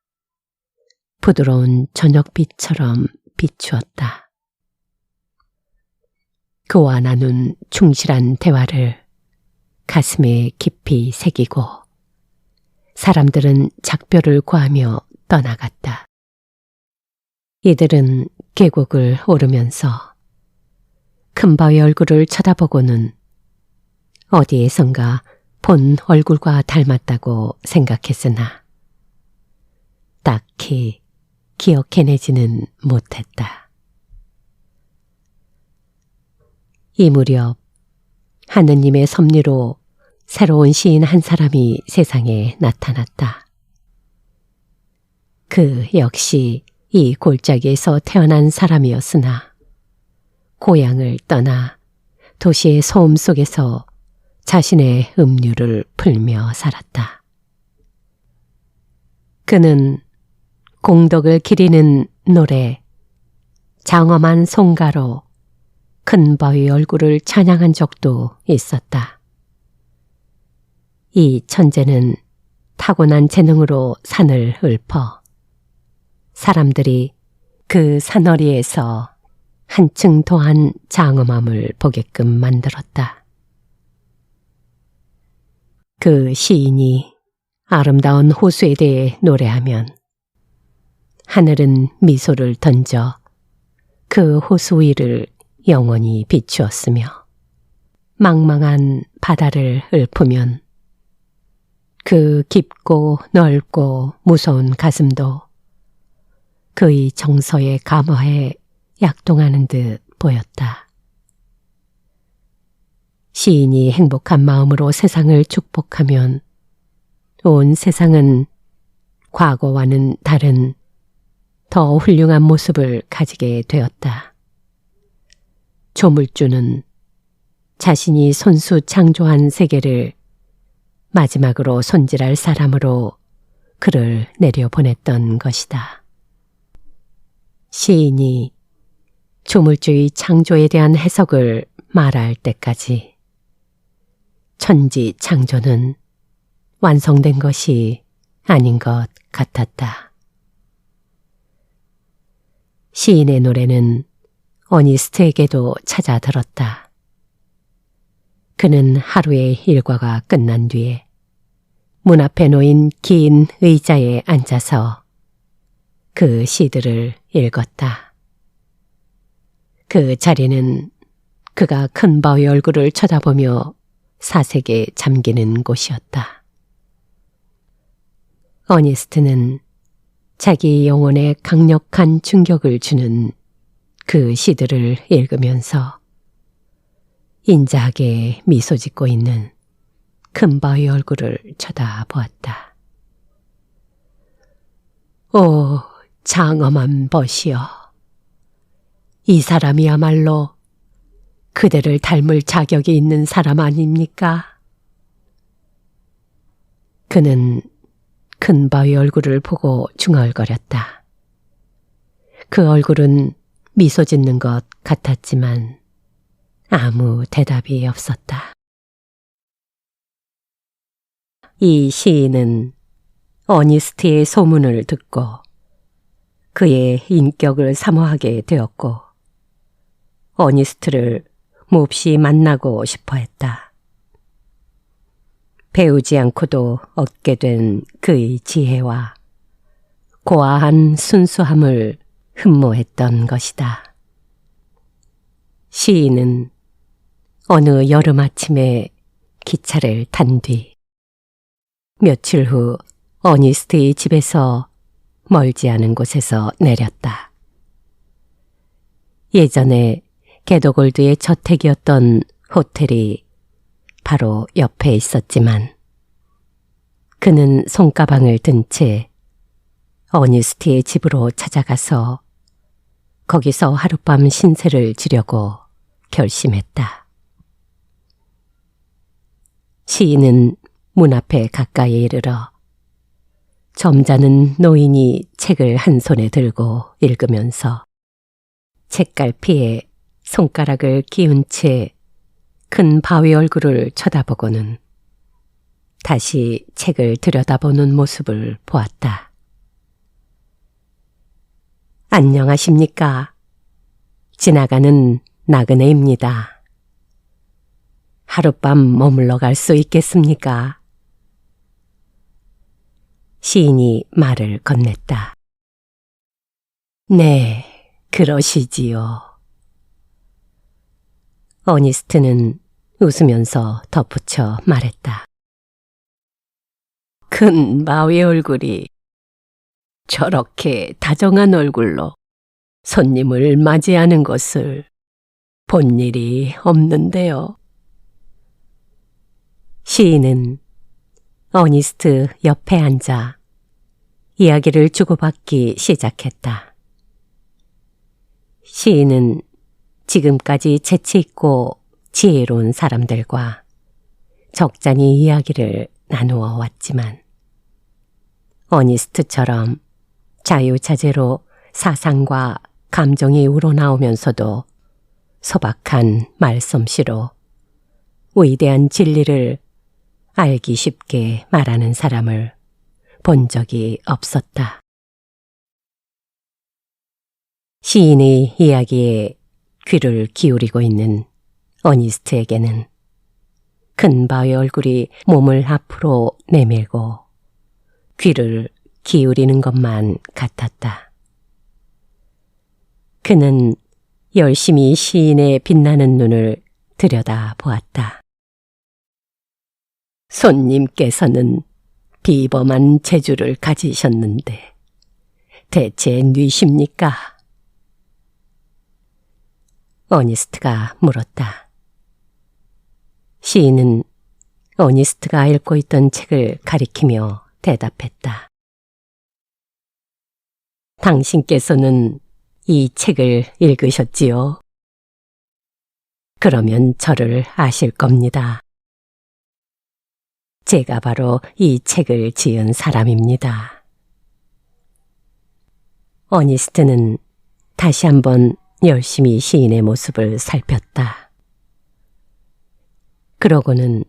부드러운 저녁빛처럼 비추었다. 그와 나눈 충실한 대화를 가슴에 깊이 새기고 사람들은 작별을 구하며 떠나갔다. 이들은 계곡을 오르면서 큰바의 얼굴을 쳐다보고는 어디에선가 본 얼굴과 닮았다고 생각했으나 딱히 기억해내지는 못했다. 이 무렵 하느님의 섭리로 새로운 시인 한 사람이 세상에 나타났다. 그 역시 이 골짜기에서 태어난 사람이었으나 고향을 떠나 도시의 소음 속에서 자신의 음류를 풀며 살았다. 그는 공덕을 기리는 노래, 장엄한 송가로 큰바의 얼굴을 찬양한 적도 있었다. 이 천재는 타고난 재능으로 산을 읊어 사람들이 그 산허리에서 한층 더한 장엄함을 보게끔 만들었다. 그 시인이 아름다운 호수에 대해 노래하면 하늘은 미소를 던져 그 호수 위를 영원히 비추었으며 망망한 바다를 읊으면 그 깊고 넓고 무서운 가슴도 그의 정서에 감화해 약동하는 듯 보였다. 시인이 행복한 마음으로 세상을 축복하면 온 세상은 과거와는 다른 더 훌륭한 모습을 가지게 되었다. 조물주는 자신이 손수 창조한 세계를 마지막으로 손질할 사람으로 그를 내려보냈던 것이다. 시인이 조물주의 창조에 대한 해석을 말할 때까지 천지 창조는 완성된 것이 아닌 것 같았다. 시인의 노래는 어니스트에게도 찾아들었다. 그는 하루의 일과가 끝난 뒤에 문 앞에 놓인 긴 의자에 앉아서 그 시들을 읽었다. 그 자리는 그가 큰바의 얼굴을 쳐다보며 사색에 잠기는 곳이었다. 어니스트는 자기 영혼에 강력한 충격을 주는 그 시들을 읽으면서 인자하게 미소 짓고 있는 큰바의 얼굴을 쳐다보았다. 오, 장엄한 벗이여. 이 사람이야말로 그대를 닮을 자격이 있는 사람 아닙니까? 그는 큰바의 얼굴을 보고 중얼거렸다. 그 얼굴은 미소 짓는 것 같았지만 아무 대답이 없었다. 이 시인은 어니스트의 소문을 듣고 그의 인격을 사모하게 되었고 어니스트를 몹시 만나고 싶어 했다. 배우지 않고도 얻게 된 그의 지혜와 고아한 순수함을 흠모했던 것이다. 시인은 어느 여름 아침에 기차를 탄 뒤 며칠 후 어니스트의 집에서 멀지 않은 곳에서 내렸다. 예전에 게더골드의 저택이었던 호텔이 바로 옆에 있었지만 그는 손가방을 든 채 어니스트의 집으로 찾아가서 거기서 하룻밤 신세를 지려고 결심했다. 시인은 문 앞에 가까이 이르러 점잖은 노인이 책을 한 손에 들고 읽으면서 책갈피에 손가락을 끼운 채 큰 바위 얼굴을 쳐다보고는 다시 책을 들여다보는 모습을 보았다. 안녕하십니까? 지나가는 나그네입니다. 하룻밤 머물러 갈 수 있겠습니까? 시인이 말을 건넸다. 네, 그러시지요. 어니스트는 웃으면서 덧붙여 말했다. 큰 바위 얼굴이 저렇게 다정한 얼굴로 손님을 맞이하는 것을 본 일이 없는데요. 시인은 어니스트 옆에 앉아 이야기를 주고받기 시작했다. 시인은 지금까지 재치있고 지혜로운 사람들과 적잖이 이야기를 나누어 왔지만 어니스트처럼 자유자재로 사상과 감정이 우러나오면서도 소박한 말솜씨로 위대한 진리를 알기 쉽게 말하는 사람을 본 적이 없었다. 시인의 이야기에 귀를 기울이고 있는 어니스트에게는 큰 바위 얼굴이 몸을 앞으로 내밀고 귀를 기울이는 것만 같았다. 그는 열심히 시인의 빛나는 눈을 들여다 보았다. 손님께서는 비범한 재주를 가지셨는데 대체 뉘십니까? 어니스트가 물었다. 시인은 어니스트가 읽고 있던 책을 가리키며 대답했다. 당신께서는 이 책을 읽으셨지요? 그러면 저를 아실 겁니다. 제가 바로 이 책을 지은 사람입니다. 어니스트는 다시 한번 열심히 시인의 모습을 살폈다. 그러고는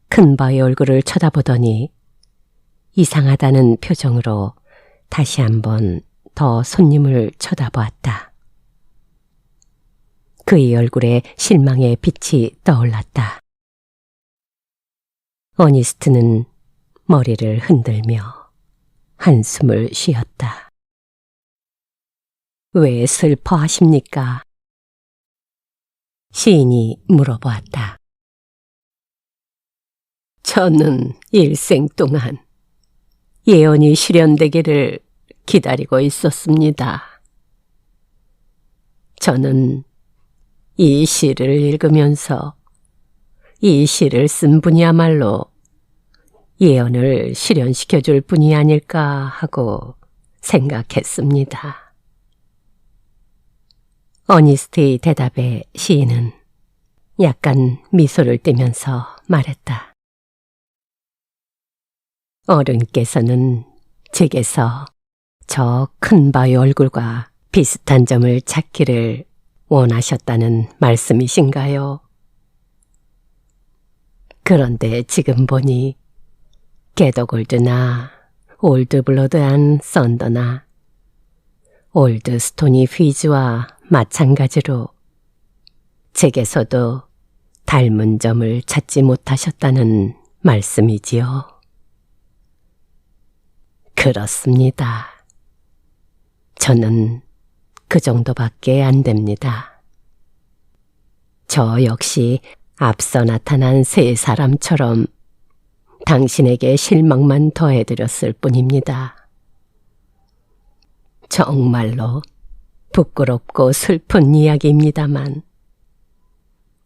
큰 바위 얼굴을 쳐다보더니 이상하다는 표정으로 다시 한번 더 손님을 쳐다보았다. 그의 얼굴에 실망의 빛이 떠올랐다. 어니스트는 머리를 흔들며 한숨을 쉬었다. 왜 슬퍼하십니까? 시인이 물어보았다. 저는 일생 동안 예언이 실현되기를 기다리고 있었습니다. 저는 이 시를 읽으면서 이 시를 쓴 분이야말로 예언을 실현시켜줄 분이 아닐까 하고 생각했습니다. 어니스트의 대답에 시인은 약간 미소를 띠면서 말했다. 어른께서는 제게서 저 큰 바위 얼굴과 비슷한 점을 찾기를 원하셨다는 말씀이신가요? 그런데 지금 보니 게더골드나 올드블러드 앤 썬더나 올드스토니 휘즈와 마찬가지로 제게서도 닮은 점을 찾지 못하셨다는 말씀이지요. 그렇습니다. 저는 그 정도밖에 안 됩니다. 저 역시 앞서 나타난 세 사람처럼 당신에게 실망만 더해드렸을 뿐입니다. 정말로 부끄럽고 슬픈 이야기입니다만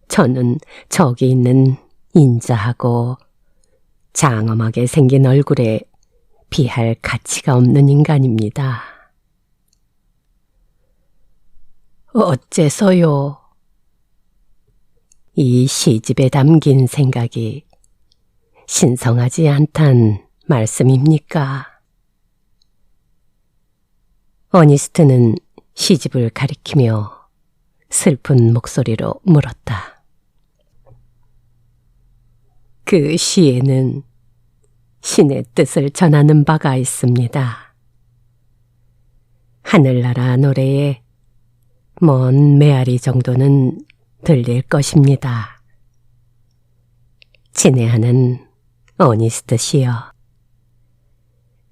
저는 저기 있는 인자하고 장엄하게 생긴 얼굴에 비할 가치가 없는 인간입니다. 어째서요? 이 시집에 담긴 생각이 신성하지 않단 말씀입니까? 어니스트는 시집을 가리키며 슬픈 목소리로 물었다. 그 시에는 신의 뜻을 전하는 바가 있습니다. 하늘나라 노래에 먼 메아리 정도는 들릴 것입니다. 친애하는 어니스트 씨여.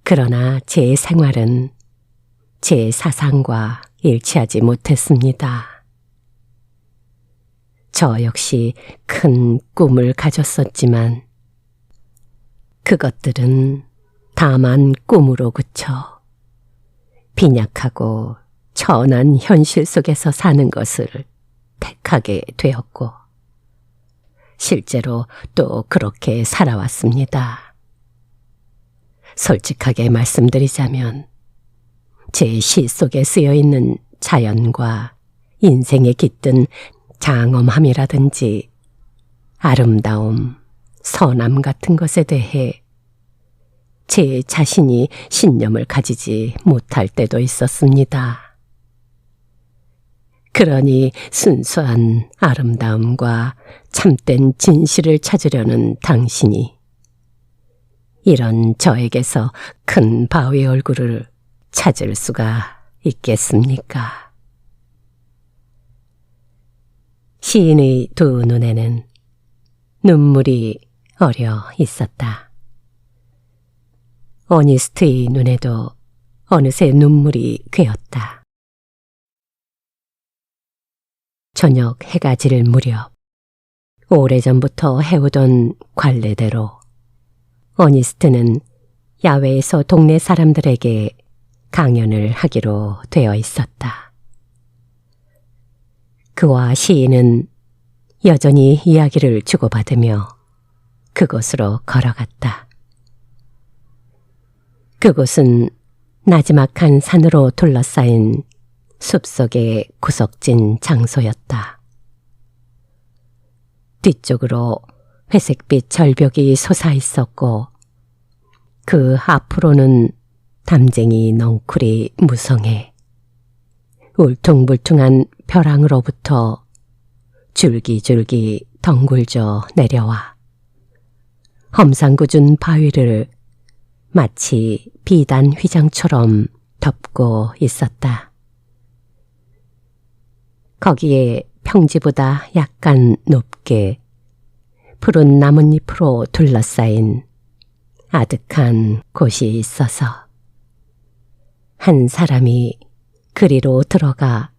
그러나 제 생활은 제 사상과 일치하지 못했습니다. 저 역시 큰 꿈을 가졌었지만 그것들은 다만 꿈으로 그쳐 빈약하고 천한 현실 속에서 사는 것을 택하게 되었고 실제로 또 그렇게 살아왔습니다. 솔직하게 말씀드리자면 제 시 속에 쓰여있는 자연과 인생에 깃든 장엄함이라든지 아름다움, 선함 같은 것에 대해 제 자신이 신념을 가지지 못할 때도 있었습니다. 그러니 순수한 아름다움과 참된 진실을 찾으려는 당신이 이런 저에게서 큰 바위 얼굴을 찾을 수가 있겠습니까? 시인의 두 눈에는 눈물이 어려 있었다. 어니스트의 눈에도 어느새 눈물이 괴었다. 저녁 해가 질 무렵 오래전부터 해오던 관례대로 어니스트는 야외에서 동네 사람들에게 강연을 하기로 되어 있었다. 그와 시인은 여전히 이야기를 주고받으며 그곳으로 걸어갔다. 그곳은 나지막한 산으로 둘러싸인 숲속의 구석진 장소였다. 뒤쪽으로 회색빛 절벽이 솟아 있었고 그 앞으로는 담쟁이 넝쿨이 무성해 울퉁불퉁한 벼랑으로부터 줄기줄기 덩굴져 내려와 험상궂은 바위를 마치 비단 휘장처럼 덮고 있었다. 거기에 평지보다 약간 높게 푸른 나뭇잎으로 둘러싸인 아득한 곳이 있어서 한 사람이 그리로 들어가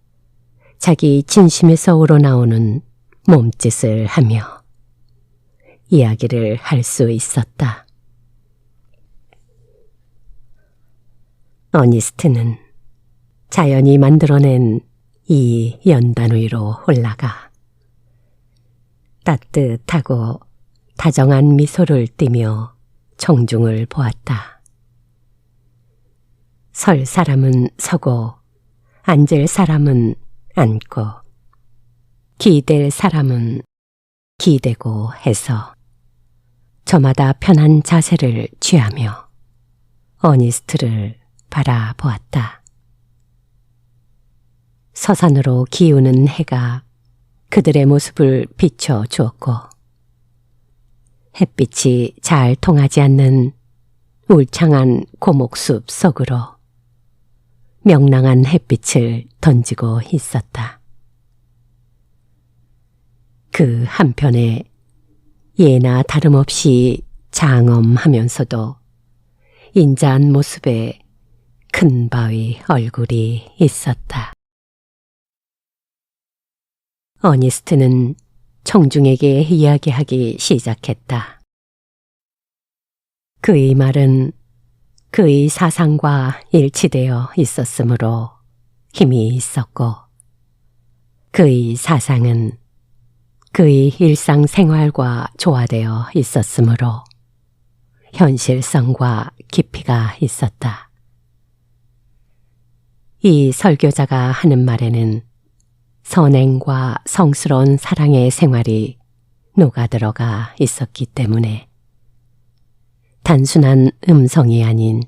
자기 진심에서 우러나오는 몸짓을 하며 이야기를 할 수 있었다. 어니스트는 자연이 만들어낸 이 연단 위로 올라가 따뜻하고 다정한 미소를 띠며 청중을 보았다. 설 사람은 서고 앉을 사람은 앉고 기댈 사람은 기대고 해서 저마다 편한 자세를 취하며 어니스트를 바라보았다. 서산으로 기우는 해가 그들의 모습을 비춰 주었고 햇빛이 잘 통하지 않는 울창한 고목숲 속으로 명랑한 햇빛을 던지고 있었다. 그 한편에 예나 다름없이 장엄하면서도 인자한 모습의 큰 바위 얼굴이 있었다. 어니스트는 청중에게 이야기하기 시작했다. 그의 말은 그의 사상과 일치되어 있었으므로 힘이 있었고, 그의 사상은 그의 일상생활과 조화되어 있었으므로 현실성과 깊이가 있었다. 이 설교자가 하는 말에는 선행과 성스러운 사랑의 생활이 녹아들어가 있었기 때문에 단순한 음성이 아닌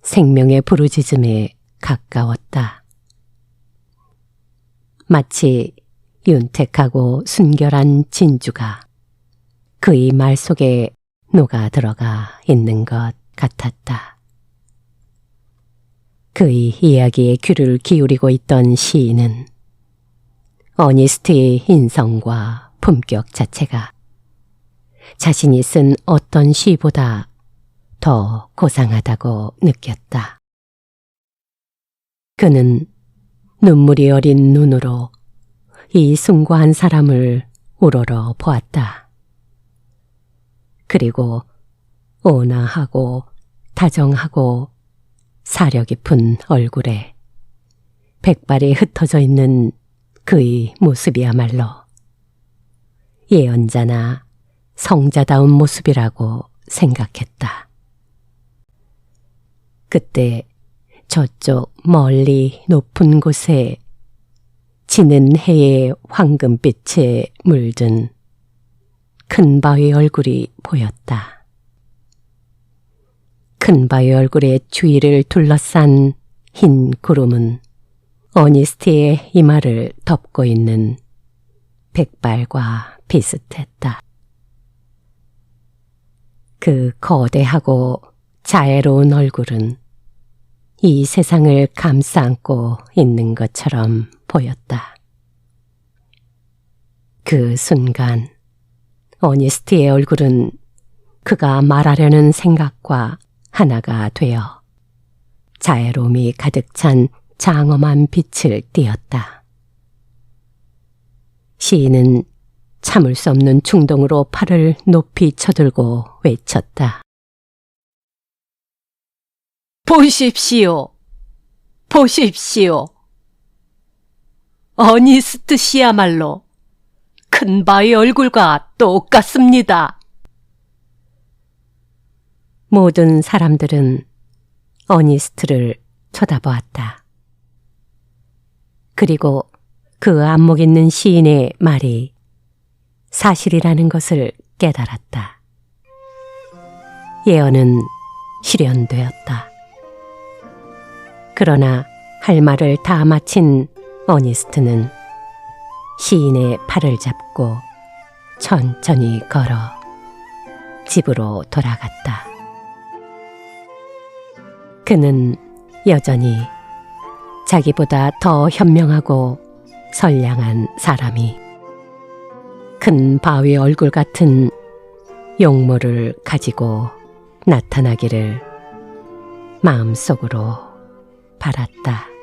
생명의 부르짖음에 가까웠다. 마치 윤택하고 순결한 진주가 그의 말 속에 녹아 들어가 있는 것 같았다. 그의 이야기에 귀를 기울이고 있던 시인은 어니스트의 인성과 품격 자체가 자신이 쓴 어떤 시보다 더 고상하다고 느꼈다. 그는 눈물이 어린 눈으로 이 숭고한 사람을 우러러 보았다. 그리고 온화하고 다정하고 사려 깊은 얼굴에 백발이 흩어져 있는 그의 모습이야말로 예언자나 성자다운 모습이라고 생각했다. 그때 저쪽 멀리 높은 곳에 지는 해의 황금빛에 물든 큰 바위 얼굴이 보였다. 큰 바위 얼굴의 주위를 둘러싼 흰 구름은 어니스트의 이마를 덮고 있는 백발과 비슷했다. 그 거대하고 자애로운 얼굴은 이 세상을 감싸 안고 있는 것처럼 보였다. 그 순간 어니스트의 얼굴은 그가 말하려는 생각과 하나가 되어 자애로움이 가득 찬 장엄한 빛을 띠었다. 시인은 참을 수 없는 충동으로 팔을 높이 쳐들고 외쳤다. 보십시오! 보십시오! 어니스트 씨야말로 큰 바위 얼굴과 똑같습니다. 모든 사람들은 어니스트를 쳐다보았다. 그리고 그 안목 있는 시인의 말이 사실이라는 것을 깨달았다. 예언은 실현되었다. 그러나 할 말을 다 마친 어니스트는 시인의 팔을 잡고 천천히 걸어 집으로 돌아갔다. 그는 여전히 자기보다 더 현명하고 선량한 사람이 큰 바위 얼굴 같은 용모를 가지고 나타나기를 마음속으로 바랐다.